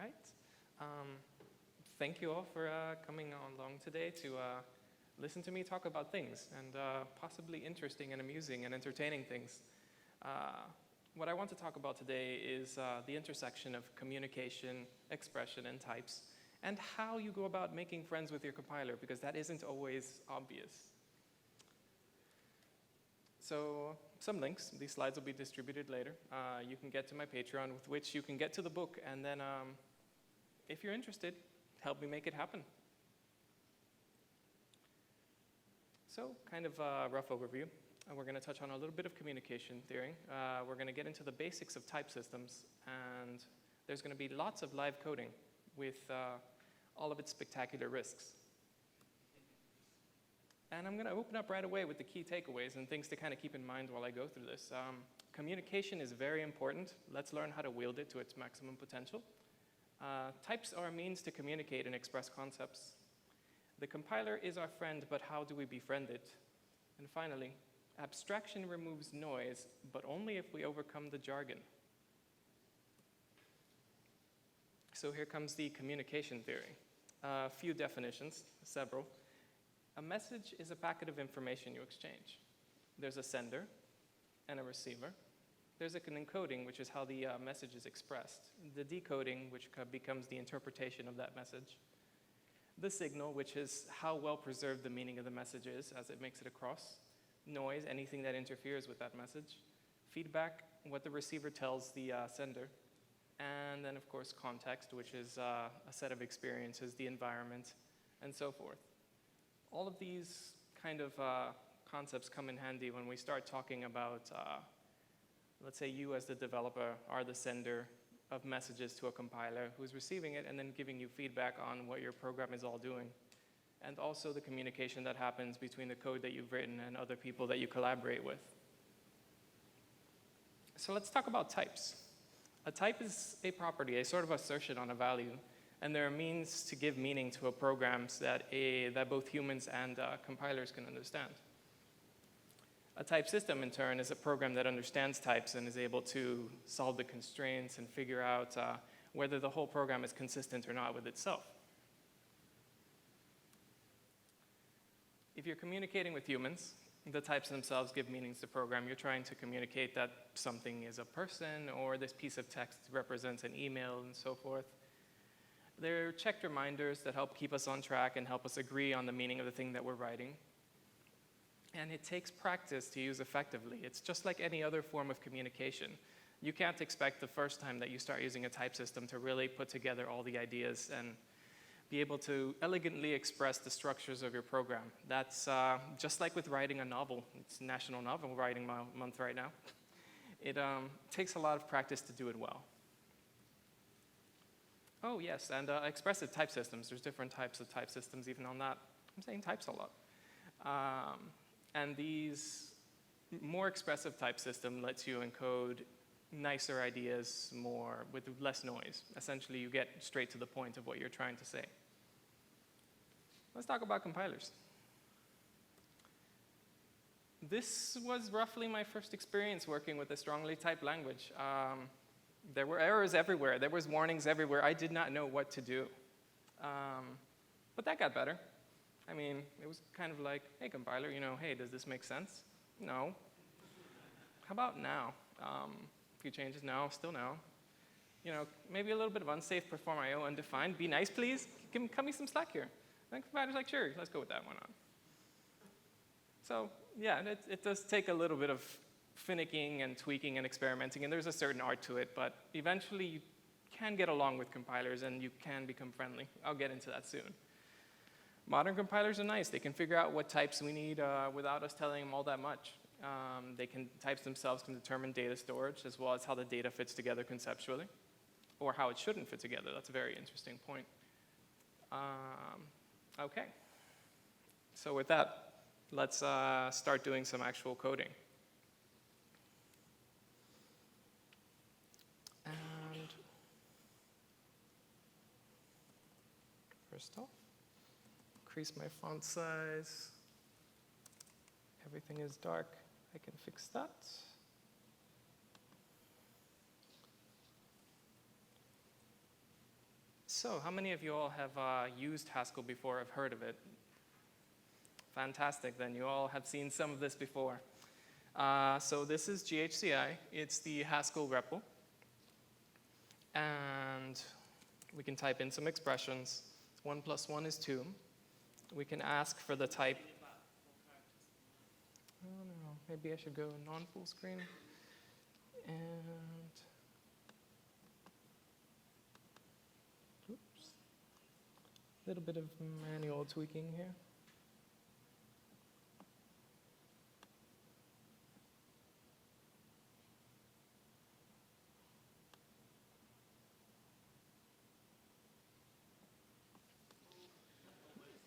right. Thank you all for coming along today to listen to me talk about things, and possibly interesting and amusing and entertaining things. What I want to talk about today is the intersection of communication, expression, and types, and how you go about making friends with your compiler, because that isn't always obvious. So some links. These slides will be distributed later. You can get to my Patreon, with which you can get to the book, and then if you're interested, help me make it happen. So kind of a rough overview. We're going to touch on a little bit of communication theory. We're going to get into the basics of type systems, and there's going to be lots of live coding with all of its spectacular risks. And I'm going to open up right away with the key takeaways and things to kind of keep in mind while I go through this. Communication is very important. Let's learn how to wield it to its maximum potential. Types are a means to communicate and express concepts. The compiler is our friend, but how do we befriend it? And finally, abstraction removes noise, but only if we overcome the jargon. So here comes the communication theory. A few definitions, several. A message is a packet of information you exchange. There's a sender and a receiver. There's an encoding, which is how the message is expressed. The decoding, which becomes the interpretation of that message. The signal, which is how well preserved the meaning of the message is as it makes it across. Noise, anything that interferes with that message. Feedback, what the receiver tells the sender. And then, of course, context, which is a set of experiences, the environment, and so forth. All of these kind of concepts come in handy when we start talking about let's say you as the developer are the sender of messages to a compiler who's receiving it and then giving you feedback on what your program is all doing. And also the communication that happens between the code that you've written and other people that you collaborate with. So let's talk about types. A type is a property, a sort of assertion on a value, and they're a means to give meaning to a program that both humans and compilers can understand. A type system, in turn, is a program that understands types and is able to solve the constraints and figure out whether the whole program is consistent or not with itself. If you're communicating with humans, the types themselves give meanings to the program. You're trying to communicate that something is a person, or this piece of text represents an email, and so forth. They're checked reminders that help keep us on track and help us agree on the meaning of the thing that we're writing. And it takes practice to use effectively. It's just like any other form of communication. You can't expect the first time that you start using a type system to really put together all the ideas and be able to elegantly express the structures of your program. That's just like with writing a novel. It's National Novel Writing Month right now. It takes a lot of practice to do it well. Oh yes, and expressive type systems. There's different types of type systems even on that. I'm saying types a lot. And these more expressive type system lets you encode nicer ideas with less noise. Essentially, you get straight to the point of what you're trying to say. Let's talk about compilers. This was roughly my first experience working with a strongly typed language. There were errors everywhere. There was warnings everywhere. I did not know what to do. But that got better. I mean, it was kind of like, hey, compiler, hey, does this make sense? No. How about now? A few changes, no, still no. Maybe a little bit of unsafe, perform IO, undefined. Be nice, please. Cut me some slack here. And the compiler's like, sure, let's go with that, why not? So, yeah, it does take a little bit of finicking and tweaking and experimenting, and there's a certain art to it, but eventually you can get along with compilers and you can become friendly. I'll get into that soon. Modern compilers are nice. They can figure out what types we need without us telling them all that much. Types themselves can determine data storage as well as how the data fits together conceptually, or how it shouldn't fit together. That's a very interesting point. Okay. So with that, let's start doing some actual coding. And first off, increase my font size. Everything is dark. I can fix that. So how many of you all have used Haskell before, have heard of it? Fantastic, then you all have seen some of this before. So this is GHCI. It's the Haskell REPL. And we can type in some expressions. 1 + 1 is 2. We can ask for the type. I don't know, maybe I should go non-full screen. And oops, a little bit of manual tweaking here.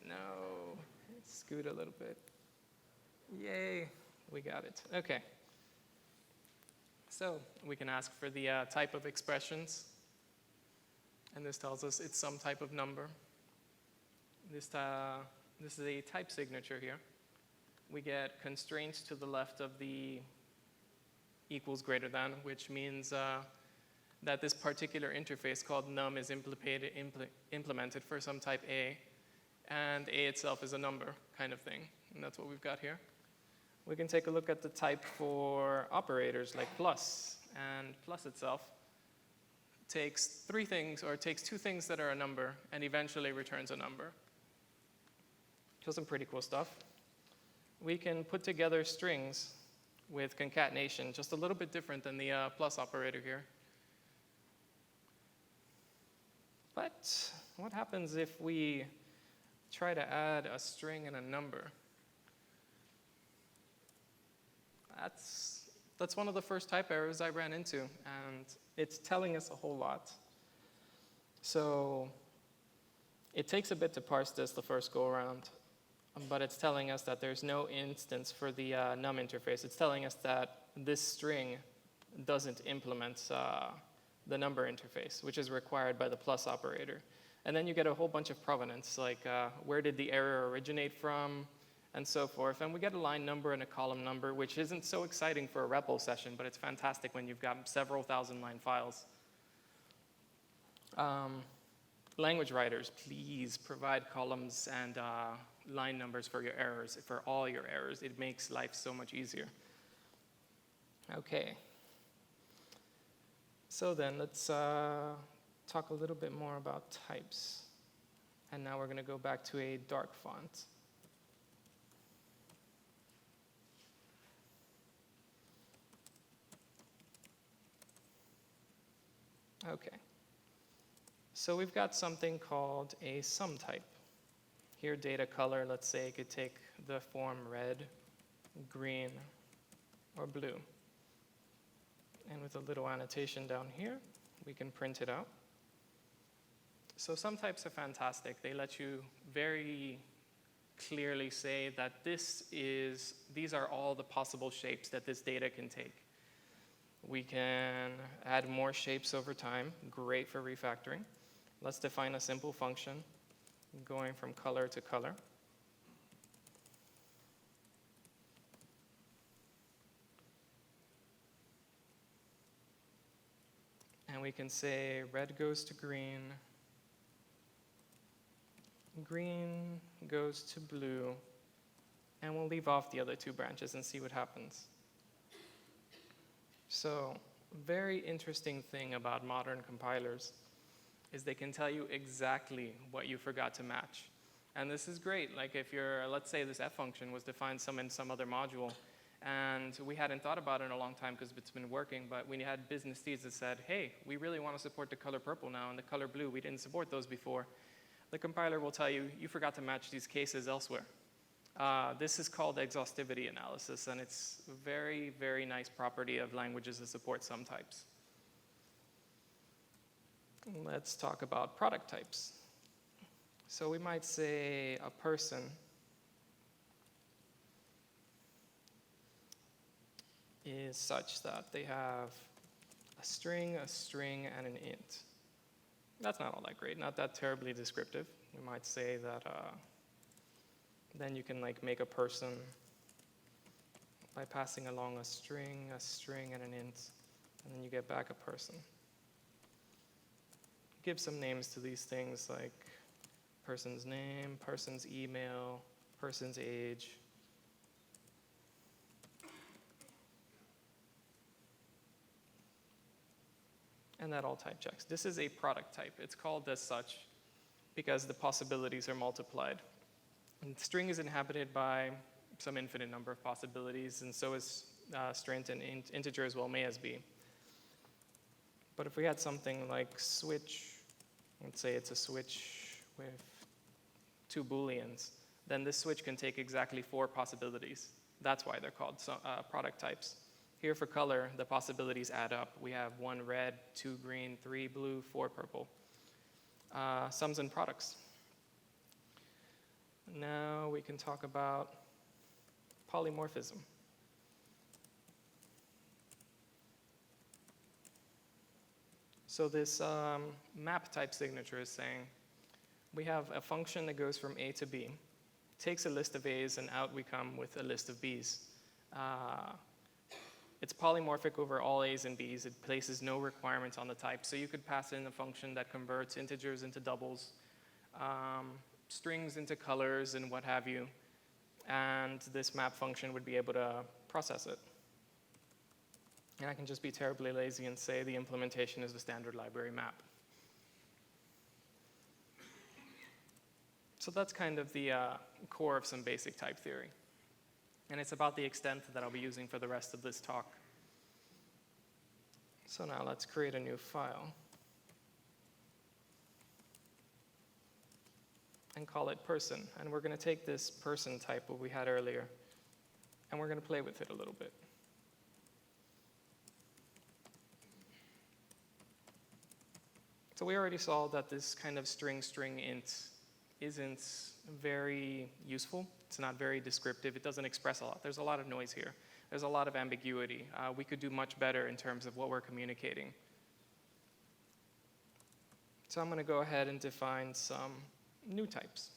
No, scoot a little bit. Yay, we got it. Okay. So we can ask for the type of expressions, and this tells us it's some type of number. This is a type signature here. We get constraints to the left of the equals greater than, which means that this particular interface called num is implemented for some type A, and A itself is a number kind of thing, and that's what we've got here. We can take a look at the type for operators like plus, and plus itself takes three things, or takes two things that are a number, and eventually returns a number. So some pretty cool stuff. We can put together strings with concatenation, just a little bit different than the plus operator here. But what happens if we try to add a string and a number? That's one of the first type errors I ran into, and it's telling us a whole lot. So it takes a bit to parse this the first go around, but it's telling us that there's no instance for the num interface. It's telling us that this string doesn't implement the number interface, which is required by the plus operator. And then you get a whole bunch of provenance, like where did the error originate from, and so forth. And we get a line number and a column number, which isn't so exciting for a REPL session, but it's fantastic when you've got several thousand line files. Language writers, please provide columns and line numbers for your errors, for all your errors. It makes life so much easier. Okay. So then let's talk a little bit more about types. And now we're going to go back to a dark font. Okay. So we've got something called a sum type. Here, data color, let's say, could take the form red, green, or blue. And with a little annotation down here, we can print it out. So sum types are fantastic. They let you very clearly say that these are all the possible shapes that this data can take. We can add more shapes over time, great for refactoring. Let's define a simple function going from color to color. And we can say red goes to green, green goes to blue, and we'll leave off the other two branches and see what happens. So, very interesting thing about modern compilers is they can tell you exactly what you forgot to match. And this is great. Like if let's say this f function was defined in some other module, and we hadn't thought about it in a long time because it's been working, but we had business needs that said, hey, we really want to support the color purple now and the color blue. We didn't support those before. The compiler will tell you, you forgot to match these cases elsewhere. This is called exhaustivity analysis, and it's a very, very nice property of languages that support sum types. Let's talk about product types. So we might say a person is such that they have a string, and an int. That's not all that great, not that terribly descriptive. We might say that then you can make a person by passing along a string, and an int, and then you get back a person. give some names to these things like person's name, person's email, person's age. And that all type checks. This is a product type. It's called as such because the possibilities are multiplied. And the string is inhabited by some infinite number of possibilities, and so is string and integer as well may as be. But if we had something like switch, let's say it's a switch with 2 booleans, then this switch can take exactly 4 possibilities. That's why they're called product types. Here for color, the possibilities add up. We have 1 red, 2 green, 3 blue, 4 purple. Sums and products. Now we can talk about polymorphism. So this map type signature is saying we have a function that goes from A to B, takes a list of A's, and out we come with a list of B's. It's polymorphic over all A's and B's. It places no requirements on the type. So you could pass in a function that converts integers into doubles, strings into colors, and what have you. And this map function would be able to process it. And I can just be terribly lazy and say the implementation is the standard library map. So that's kind of the core of some basic type theory. And it's about the extent that I'll be using for the rest of this talk. So now let's create a new file and call it person. And we're going to take this person type that we had earlier, and we're going to play with it a little bit. So we already saw that this kind of string int isn't very useful. It's not very descriptive. It doesn't express a lot. There's a lot of noise here. There's a lot of ambiguity. We could do much better in terms of what we're communicating. So I'm going to go ahead and define some new types.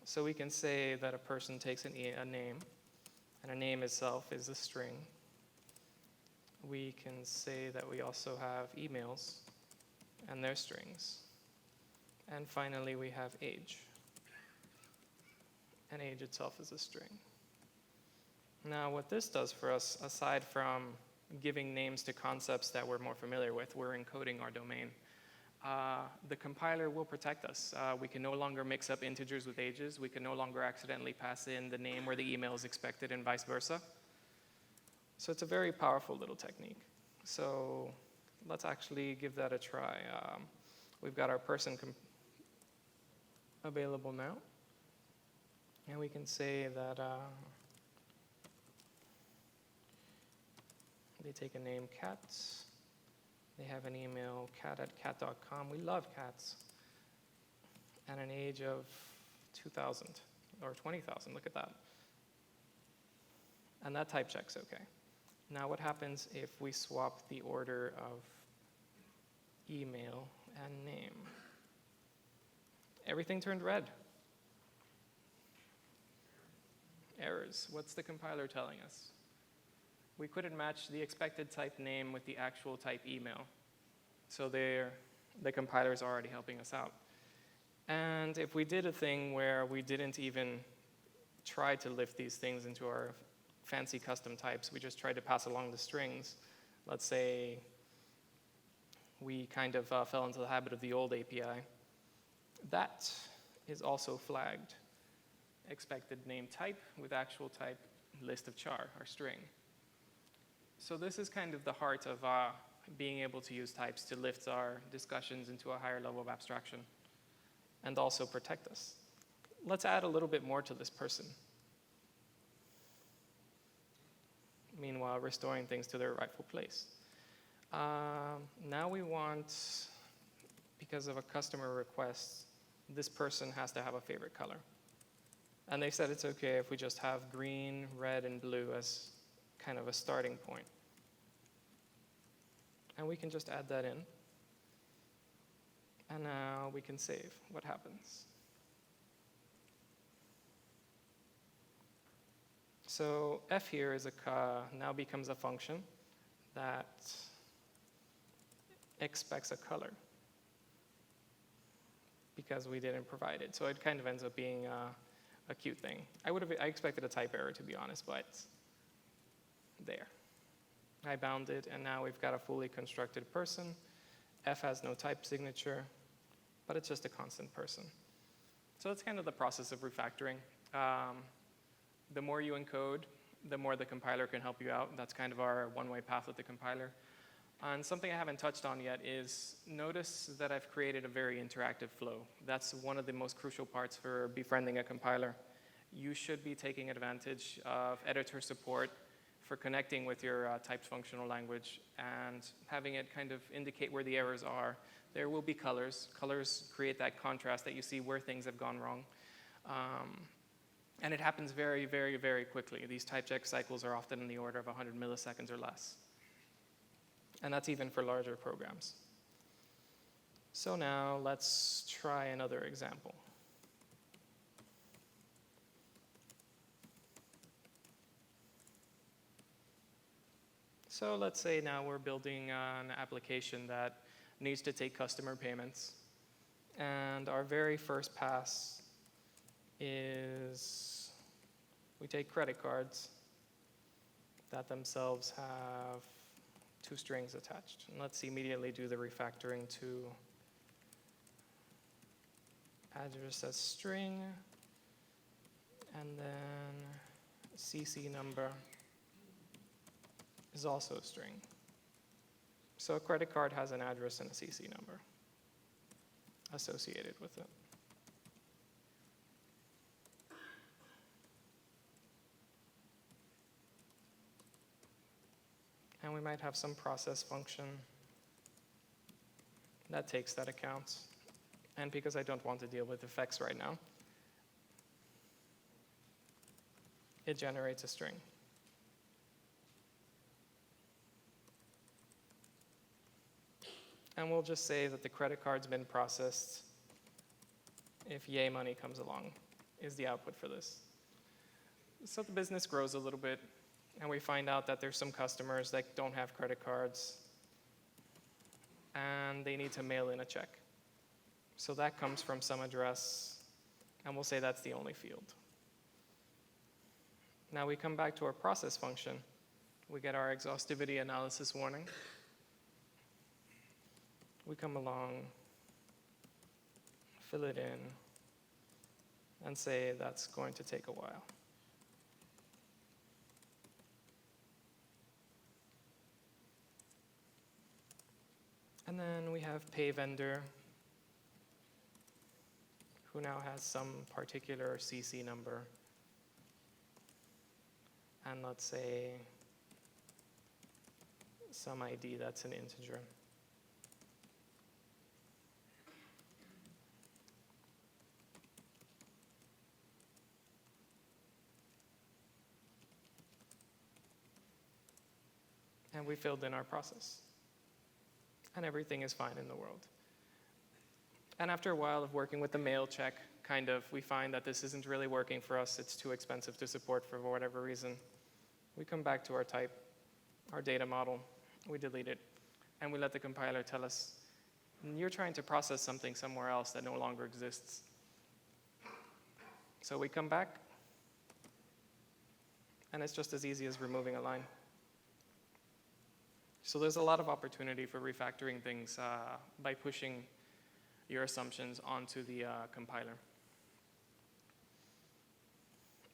So we can say that a person takes a name, and a name itself is a string. We can say that we also have emails and their strings. And finally, we have age. And age itself is a string. Now, what this does for us, aside from giving names to concepts that we're more familiar with, we're encoding our domain. The compiler will protect us. We can no longer mix up integers with ages. We can no longer accidentally pass in the name where the email is expected and vice versa. So it's a very powerful little technique. So let's actually give that a try. We've got our person available now. And we can say that they take a name cat. They have an email cat@cat.com. We love cats. And an age of 2,000 or 20,000. Look at that. And that type checks okay. Now what happens if we swap the order of email and name? Everything turned red. Errors. What's the compiler telling us? We couldn't match the expected type name with the actual type email. So the compiler is already helping us out. And if we did a thing where we didn't even try to lift these things into our fancy custom types, we just tried to pass along the strings. Let's say we kind of fell into the habit of the old API. That is also flagged. Expected name type with actual type list of char, or string. So this is kind of the heart of being able to use types to lift our discussions into a higher level of abstraction and also protect us. Let's add a little bit more to this person. Meanwhile, restoring things to their rightful place. Now we want, because of a customer request, this person has to have a favorite color. And they said it's okay if we just have green, red, and blue as kind of a starting point. And we can just add that in. And now we can save. What happens? So f here is now becomes a function that expects a color because we didn't provide it. So it kind of ends up being a cute thing. I expected a type error, to be honest, but there. I bound it, and now we've got a fully constructed person. F has no type signature, but it's just a constant person. So that's kind of the process of refactoring. The more you encode, the more the compiler can help you out. That's kind of our one-way path with the compiler. And something I haven't touched on yet is notice that I've created a very interactive flow. That's one of the most crucial parts for befriending a compiler. You should be taking advantage of editor support for connecting with your typed functional language and having it kind of indicate where the errors are. There will be colors. Colors create that contrast that you see where things have gone wrong. And it happens very, very, very quickly. These type check cycles are often in the order of 100 milliseconds or less. And that's even for larger programs. So now let's try another example. So let's say now we're building an application that needs to take customer payments. And our very first pass is we take credit cards that themselves have 2 strings attached. And let's immediately do the refactoring to address as string, and then CC number is also a string. So a credit card has an address and a CC number associated with it. And we might have some process function that takes that account. And because I don't want to deal with effects right now, it generates a string. And we'll just say that the credit card's been processed if yay money comes along, is the output for this. So the business grows a little bit, and we find out that there's some customers that don't have credit cards, and they need to mail in a check. So that comes from some address, and we'll say that's the only field. Now we come back to our process function. We get our exhaustivity analysis warning. We come along, fill it in, and say that's going to take a while. And then we have pay vendor, who now has some particular CC number. And let's say some ID that's an integer. And we filled in our process. And everything is fine in the world. And after a while of working with the mail check, we find that this isn't really working for us. It's too expensive to support for whatever reason. We come back to our type, our data model, we delete it, and we let the compiler tell us, you're trying to process something somewhere else that no longer exists. So we come back, and it's just as easy as removing a line. So there's a lot of opportunity for refactoring things by pushing your assumptions onto the compiler.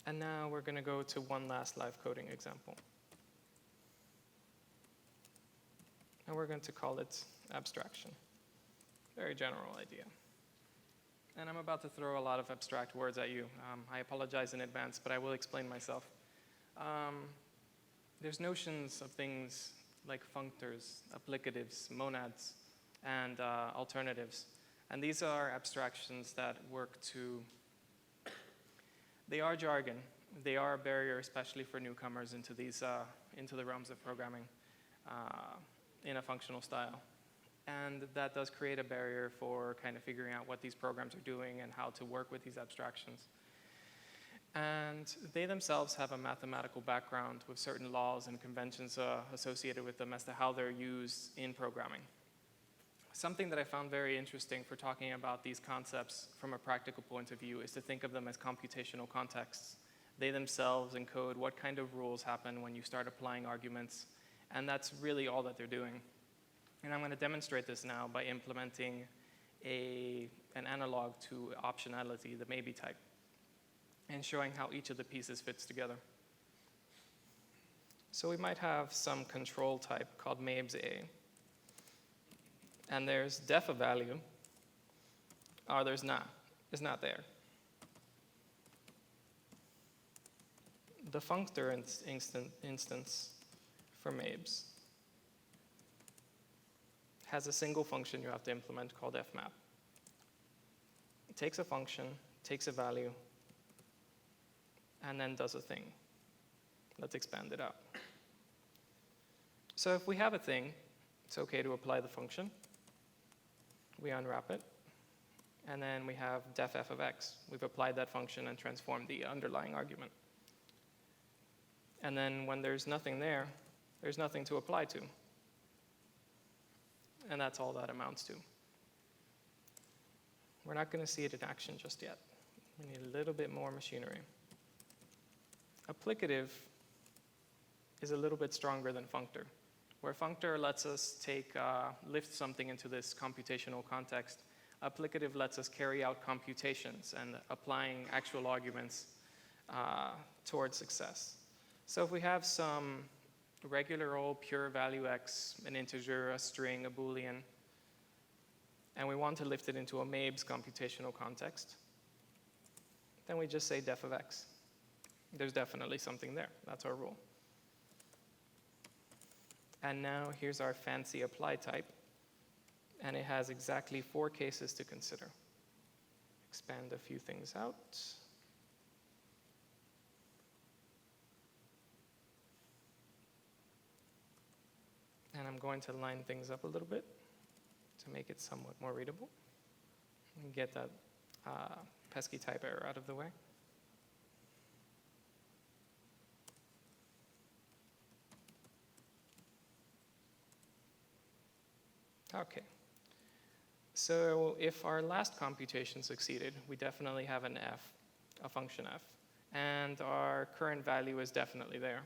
And now we're going to go to one last live coding example. And we're going to call it abstraction. Very general idea. And I'm about to throw a lot of abstract words at you. I apologize in advance, but I will explain myself. There's notions of things like functors, applicatives, monads, and alternatives. And these are abstractions that work to, they are jargon. They are a barrier, especially for newcomers into the realms of programming in a functional style. And that does create a barrier for kind of figuring out what these programs are doing and how to work with these abstractions. And they themselves have a mathematical background with certain laws and conventions associated with them as to how they're used in programming. Something that I found very interesting for talking about these concepts from a practical point of view is to think of them as computational contexts. They themselves encode what kind of rules happen when you start applying arguments, and that's really all that they're doing. And I'm going to demonstrate this now by implementing an analog to optionality, the maybe type, and showing how each of the pieces fits together. So we might have some control type called mabes A. And there's def a value, or there's not. It's not there. The functor instance for mabes has a single function you have to implement called fmap. It takes a function, takes a value, and then does a thing. Let's expand it out. So if we have a thing, it's okay to apply the function. We unwrap it, and then we have def f of x. We've applied that function and transformed the underlying argument. And then when there's nothing there, there's nothing to apply to. And that's all that amounts to. We're not going to see it in action just yet. We need a little bit more machinery. Applicative is a little bit stronger than functor. Where functor lets us lift something into this computational context, applicative lets us carry out computations and applying actual arguments towards success. So if we have some regular old pure value x, an integer, a string, a Boolean, and we want to lift it into a mabes computational context, then we just say def of x. There's definitely something there. That's our rule. And now here's our fancy apply type, and it has exactly 4 cases to consider. Expand a few things out. And I'm going to line things up a little bit to make it somewhat more readable and get that pesky type error out of the way. Okay, so if our last computation succeeded, we definitely have an f, a function f, and our current value is definitely there.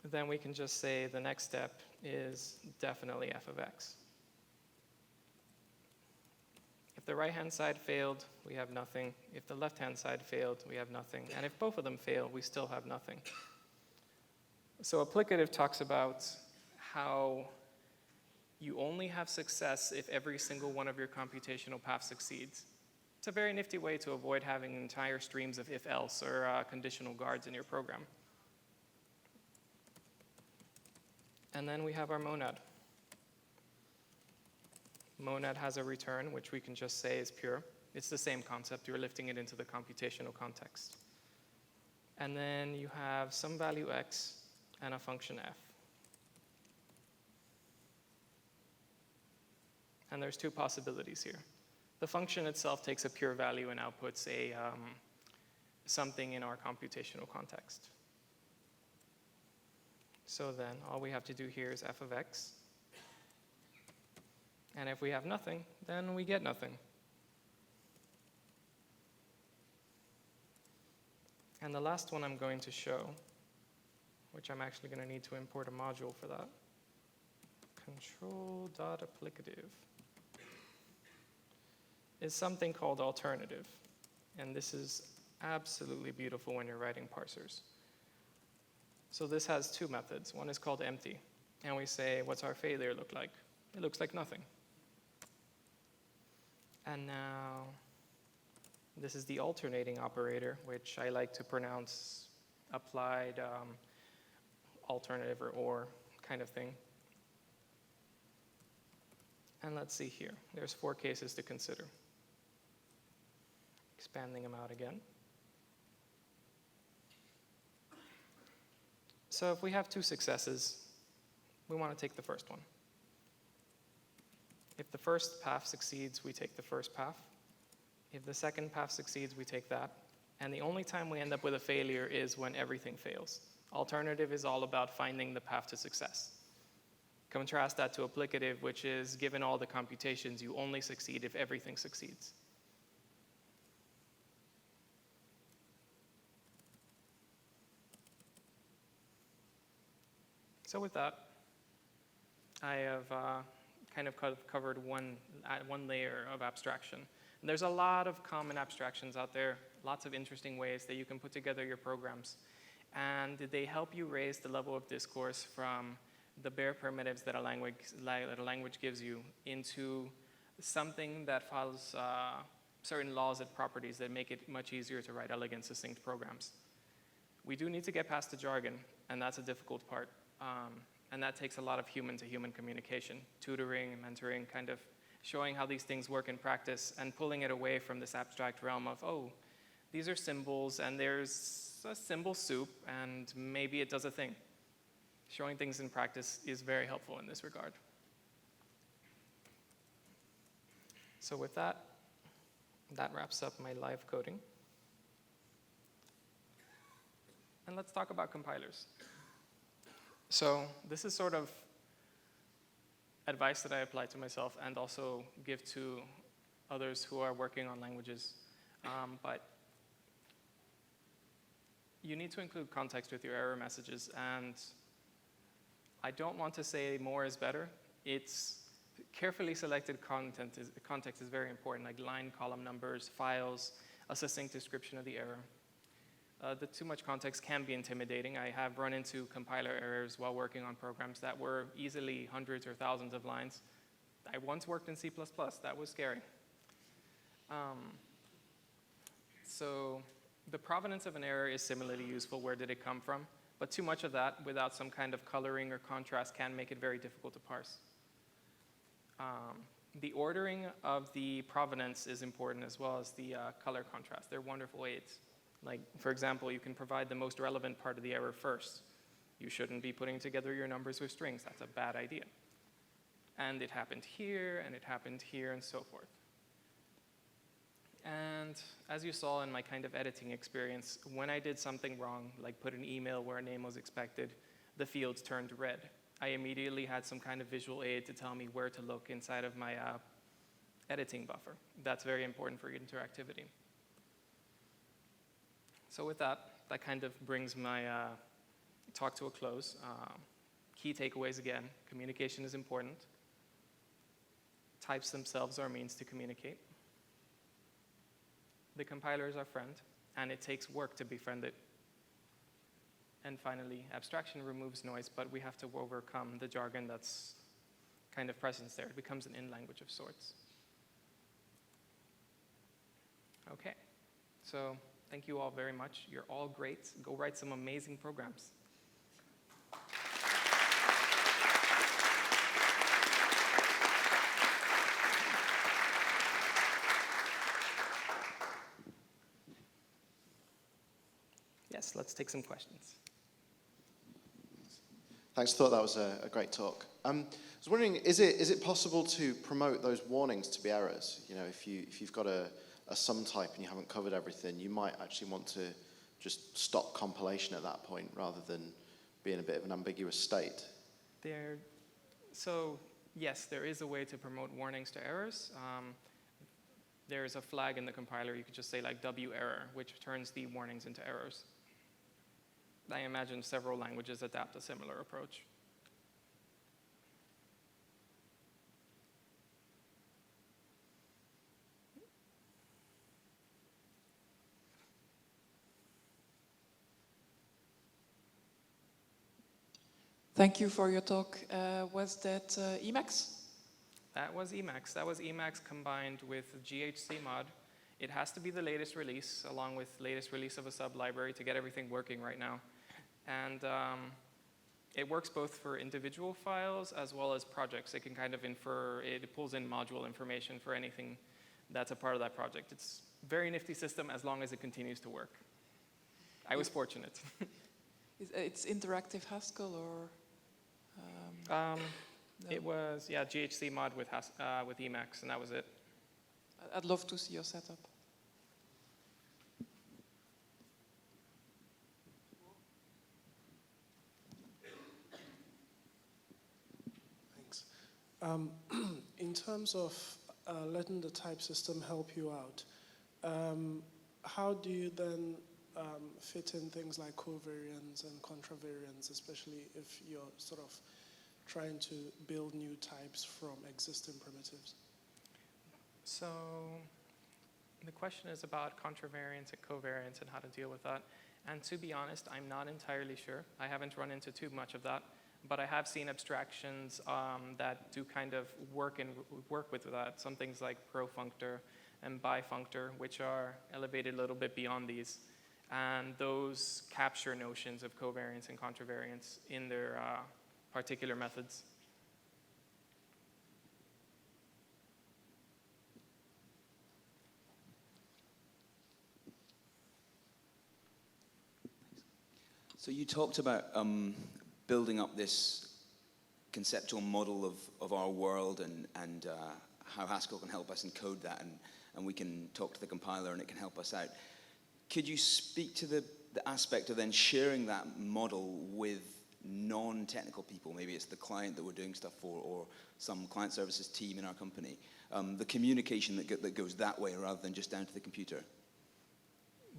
Then we can just say the next step is definitely f of x. If the right-hand side failed, we have nothing. If the left-hand side failed, we have nothing. And if both of them fail, we still have nothing. So applicative talks about how you only have success if every single one of your computational paths succeeds. It's a very nifty way to avoid having entire streams of if-else or conditional guards in your program. And then we have our monad. Monad has a return, which we can just say is pure. It's the same concept. You're lifting it into the computational context. And then you have some value x and a function f. And there's 2 possibilities here. The function itself takes a pure value and outputs something in our computational context. So then all we have to do here is f of x. And if we have nothing, then we get nothing. And the last one I'm going to show, which I'm actually going to need to import a module for that, control.applicative, is something called alternative. And this is absolutely beautiful when you're writing parsers. So this has 2 methods. One is called empty. And we say, what's our failure look like? It looks like nothing. And now, this is the alternating operator, which I like to pronounce applied alternative or kind of thing. And let's see here. There's 4 cases to consider. Expanding them out again. So if we have 2 successes, we want to take the first one. If the first path succeeds, we take the first path. If the second path succeeds, we take that. And the only time we end up with a failure is when everything fails. Alternative is all about finding the path to success. Contrast that to applicative, which is given all the computations, you only succeed if everything succeeds. So with that, I have kind of covered one layer of abstraction. And there's a lot of common abstractions out there, lots of interesting ways that you can put together your programs. And they help you raise the level of discourse from the bare primitives that a language gives you into something that follows certain laws and properties that make it much easier to write elegant, succinct programs. We do need to get past the jargon, and that's a difficult part. And that takes a lot of human-to-human communication, tutoring, mentoring, kind of showing how these things work in practice and pulling it away from this abstract realm of, oh, these are symbols and there's a symbol soup and maybe it does a thing. Showing things in practice is very helpful in this regard. So with that, that wraps up my live coding. And let's talk about compilers. So this is sort of advice that I apply to myself and also give to others who are working on languages. But you need to include context with your error messages. And I don't want to say more is better. It's carefully selected context is very important, like line, column numbers, files, a succinct description of the error. The too much context can be intimidating. I have run into compiler errors while working on programs that were easily hundreds or thousands of lines. I once worked in C++. That was scary. So the provenance of an error is similarly useful. Where did it come from? But too much of that without some kind of coloring or contrast can make it very difficult to parse. The ordering of the provenance is important as well as the color contrast. They're wonderful aids. Like, for example, you can provide the most relevant part of the error first. You shouldn't be putting together your numbers with strings. That's a bad idea. And it happened here, and it happened here, and so forth. And as you saw in my kind of editing experience, when I did something wrong, like put an email where a name was expected, the fields turned red. I immediately had some kind of visual aid to tell me where to look inside of my editing buffer. That's very important for interactivity. So with that, that kind of brings my talk to a close. Key takeaways again, communication is important. Types themselves are a means to communicate. The compiler is our friend, and it takes work to befriend it. And finally, abstraction removes noise, but we have to overcome the jargon that's kind of present there. It becomes an in-language of sorts. Okay, so thank you all very much. You're all great. Go write some amazing programs. Yes, let's take some questions. Thanks, I thought that was a great talk. I was wondering, is it possible to promote those warnings to be errors? You know, if you've got a sum type and you haven't covered everything, you might actually want to just stop compilation at that point rather than be in a bit of an ambiguous state. So yes, there is a way to promote warnings to errors. There's a flag in the compiler. You could just say like W error, which turns the warnings into errors. I imagine several languages adapt a similar approach. Thank you for your talk. Was that Emacs? That was Emacs. That was Emacs combined with GHC mod. It has to be the latest release, along with latest release of a sub-library to get everything working right now. And it works both for individual files as well as projects. It can kind of infer, it pulls in module information for anything that's a part of that project. It's a very nifty system as long as it continues to work. I was fortunate. It's interactive Haskell or? No. It was, yeah, GHC mod with Emacs, and that was it. I'd love to see your setup. In terms of letting the type system help you out, how do you then fit in things like covariance and contravariance, especially if you're sort of trying to build new types from existing primitives? So the question is about contravariance and covariance and how to deal with that. And to be honest, I'm not entirely sure. I haven't run into too much of that, but I have seen abstractions that do kind of work with that. Some things like profunctor and bifunctor, which are elevated a little bit beyond these. And those capture notions of covariance and contravariance in their particular methods. So you talked about building up this conceptual model of our world and how Haskell can help us encode that, and we can talk to the compiler and it can help us out. Could you speak to the aspect of then sharing that model with non-technical people? Maybe it's the client that we're doing stuff for, or some client services team in our company. The communication that goes that way rather than just down to the computer.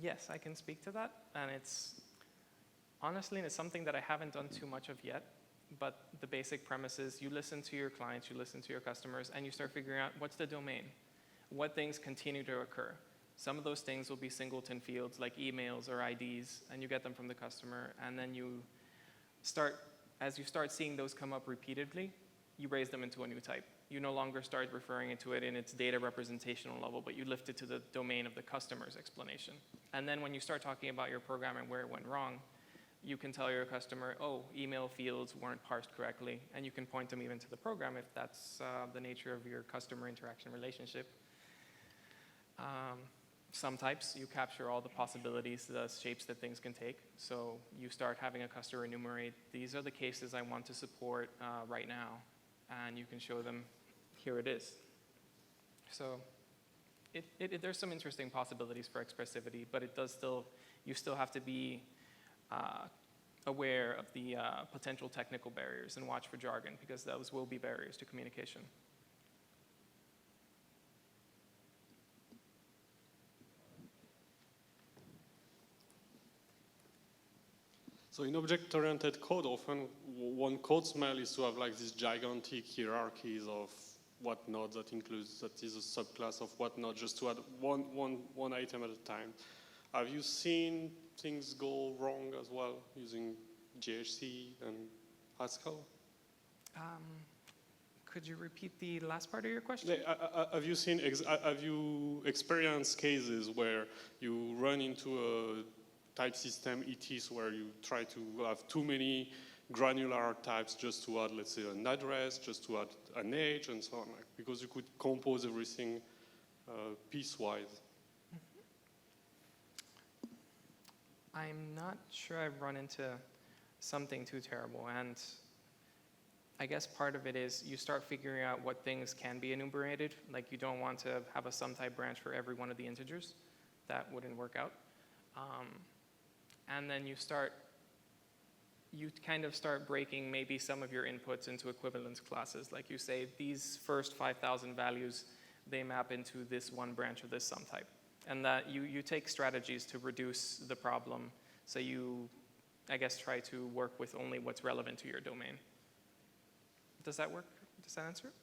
Yes, I can speak to that, and honestly, it's something that I haven't done too much of yet, but the basic premise is you listen to your clients, you listen to your customers, and you start figuring out what's the domain, what things continue to occur. Some of those things will be singleton fields like emails or IDs, and you get them from the customer, and then as you start seeing those come up repeatedly, you raise them into a new type. You no longer start referring to it in its data representational level, but you lift it to the domain of the customer's explanation. And then when you start talking about your program and where it went wrong, you can tell your customer, oh, email fields weren't parsed correctly, and you can point them even to the program if that's the nature of your customer interaction relationship. Some types, you capture all the possibilities, the shapes that things can take. So you start having a customer enumerate, these are the cases I want to support right now, and you can show them, here it is. So there's some interesting possibilities for expressivity, but you still have to be aware of the potential technical barriers and watch for jargon, because those will be barriers to communication. So in object-oriented code, often one code smell is to have like these gigantic hierarchies of what node that includes, that is a subclass of what node, just to add one item at a time. Have you seen things go wrong as well using GHC and Haskell? Could you repeat the last part of your question? Have you experienced cases where you run into a type system ETs where you try to have too many granular types just to add, let's say, an address, just to add an age, and so on, because you could compose everything piecewise? I'm not sure I've run into something too terrible, and I guess part of it is you start figuring out what things can be enumerated. Like, you don't want to have a sum type branch for every one of the integers. That wouldn't work out. And then you kind of start breaking maybe some of your inputs into equivalence classes. Like, you say, these first 5,000 values, they map into this one branch of this sum type. And that you take strategies to reduce the problem. So you, I guess, try to work with only what's relevant to your domain. Does that work? Does that answer it?